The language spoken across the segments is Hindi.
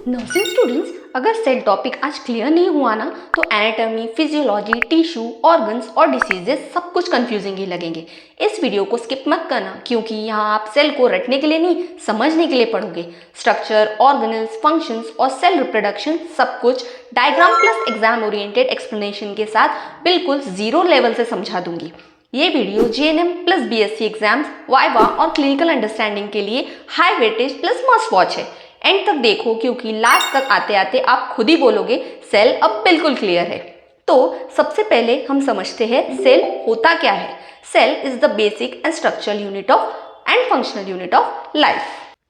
नर्सिंग स्टूडेंट्स, अगर सेल टॉपिक आज क्लियर नहीं हुआ ना तो एनाटॉमी, फिजियोलॉजी, टिश्यू, ऑर्गन्स और डिसीजेस सब कुछ कंफ्यूजिंग ही लगेंगे। इस वीडियो को स्किप मत करना क्योंकि यहाँ आप सेल को रटने के लिए नहीं, समझने के लिए पढ़ोगे। स्ट्रक्चर, ऑर्गेनल्स, फंक्शंस और सेल रिप्रोडक्शन सब कुछ diagram plus exam oriented explanation के साथ बिल्कुल जीरो लेवल से समझा दूंगी। ये video GNM plus BSc exams, viva और क्लिनिकल अंडरस्टैंडिंग के लिए high weightage plus must watch है। एंड तक देखो क्योंकि लास्ट तक आते आते आप खुद ही बोलोगे सेल अब बिल्कुल क्लियर है। तो सबसे पहले हम समझते हैं सेल होता क्या है। Cell is the basic and structural unit of and functional unit of life.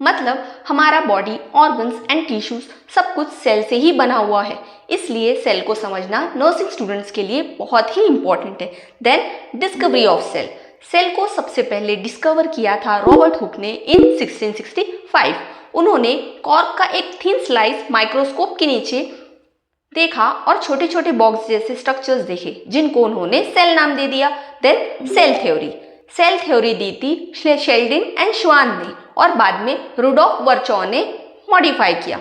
मतलब हमारा बॉडी, ऑर्गन्स एंड टिश्यूज सब कुछ सेल से ही बना हुआ है। इसलिए सेल को समझना नर्सिंग स्टूडेंट्स के लिए बहुत ही इंपॉर्टेंट है। Then discovery of cell. Cell को सबसे पहले डिस्कवर किया था रॉबर्ट हुक ने इन 1665। उन्होंने कॉर्क का एक थिन स्लाइस माइक्रोस्कोप के नीचे देखा और छोटे छोटे बॉक्स जैसे स्ट्रक्चर्स देखे जिनको उन्होंने सेल नाम दे दिया। देन सेल थ्योरी दी थी शेल्डिन एंड श्वान ने और बाद में रुडोल्फ वर्चॉ ने मॉडिफाई किया।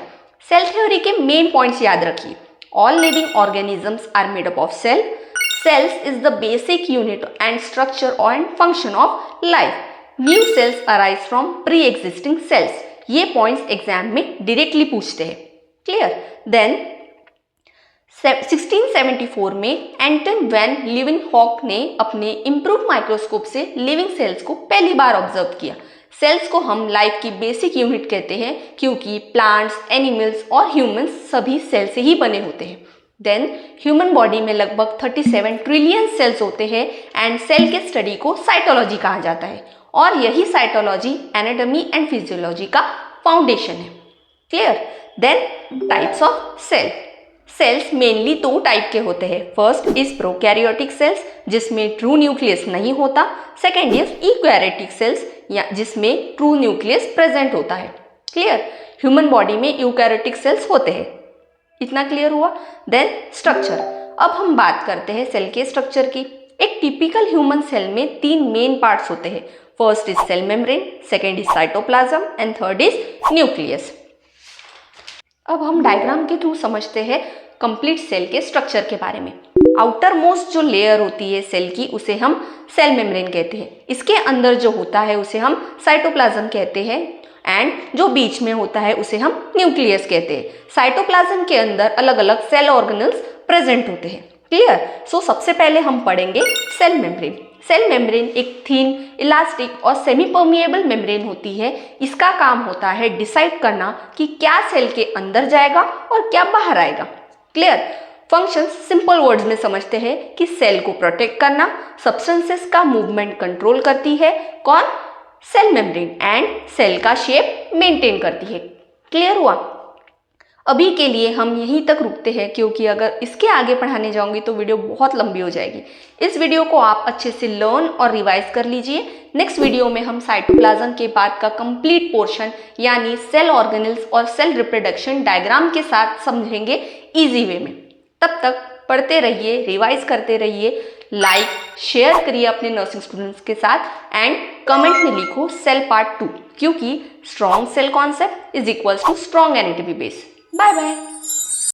सेल थ्योरी के मेन पॉइंट्स याद रखिए। All living organisms are made up of cell. Cells is the basic unit and structure and function of life. New cells arise from pre-existing cells. ये पॉइंट्स एग्जाम में डायरेक्टली पूछते हैं। क्लियर? देन 1674 में एंटन वैन लीeuwenhoek ने अपने इम्प्रूव माइक्रोस्कोप से लिविंग सेल्स को पहली बार ऑब्जर्व किया। सेल्स को हम लाइफ की बेसिक यूनिट कहते हैं क्योंकि प्लांट्स, एनिमल्स और ह्यूमंस सभी सेल से ही बने होते हैं। देन ह्यूमन बॉडी में लगभग 37 ट्रिलियन सेल्स होते हैं एंड सेल के स्टडी को साइटोलॉजी कहा जाता है और यही साइटोलॉजी एनाटॉमी एंड फिजियोलॉजी का फाउंडेशन है। Clear? Then types of cell. Cells mainly दो टाइप के होते हैं। फर्स्ट इज प्रोकैरियोटिक सेल्स जिसमें ट्रू न्यूक्लियस नहीं होता। सेकेंड इज यूकैरियोटिक सेल्स या जिसमें ट्रू न्यूक्लियस प्रेजेंट होता है। क्लियर? ह्यूमन बॉडी में यूकैरियोटिक सेल्स होते हैं। इतना क्लियर हुआ? Then structure. अब हम बात करते हैं सेल के स्ट्रक्चर की। एक टिपिकल ह्यूमन सेल में तीन मेन पार्ट्स होते हैं। First is cell membrane, second is cytoplasm and third is nucleus. अब हम डायग्राम के थ्रू समझते हैं कंप्लीट सेल के स्ट्रक्चर के बारे में। आउटर मोस्ट जो लेयर होती है सेल की उसे हम सेल मेम्ब्रेन कहते हैं। इसके अंदर जो होता है उसे हम साइटोप्लाज्म कहते हैं एंड जो बीच में होता है उसे हम न्यूक्लियस कहते हैं। साइटोप्लाज्म के अंदर अलग अलग सेल ऑर्गेनल्स प्रेजेंट होते हैं। क्लियर? सो सबसे पहले हम पढ़ेंगे सेल मेम्ब्रेन। सेल मेम्ब्रेन एक थिन, इलास्टिक और सेमी परमिएबल मेम्ब्रेन होती है। इसका काम होता है डिसाइड करना कि क्या सेल के अंदर जाएगा और क्या बाहर आएगा। क्लियर? फंक्शंस सिंपल वर्ड्स में समझते हैं कि सेल को प्रोटेक्ट करना, सब्सटेंसेस का मूवमेंट कंट्रोल करती है। कौन? Cell membrane. एंड सेल का शेप मेंटेन करती है। क्लियर हुआ? अभी के लिए हम यहीं तक रुकते हैं क्योंकि अगर इसके आगे पढ़ाने जाऊंगी तो वीडियो बहुत लंबी हो जाएगी। इस वीडियो को आप अच्छे से लर्न और रिवाइज कर लीजिए। नेक्स्ट वीडियो में हम साइटोप्लाज्म के बाद का कंप्लीट पोर्शन यानी सेल ऑर्गेनल्स और सेल रिप्रोडक्शन डायग्राम के साथ समझेंगे इजी वे में। तब तक पढ़ते रहिए, रिवाइज करते रहिए, लाइक शेयर करिए अपने नर्सिंग स्टूडेंट्स के साथ एंड कमेंट में लिखो सेल पार्ट 2 क्योंकि strong cell concept is equals to strong anatomy base. Bye bye.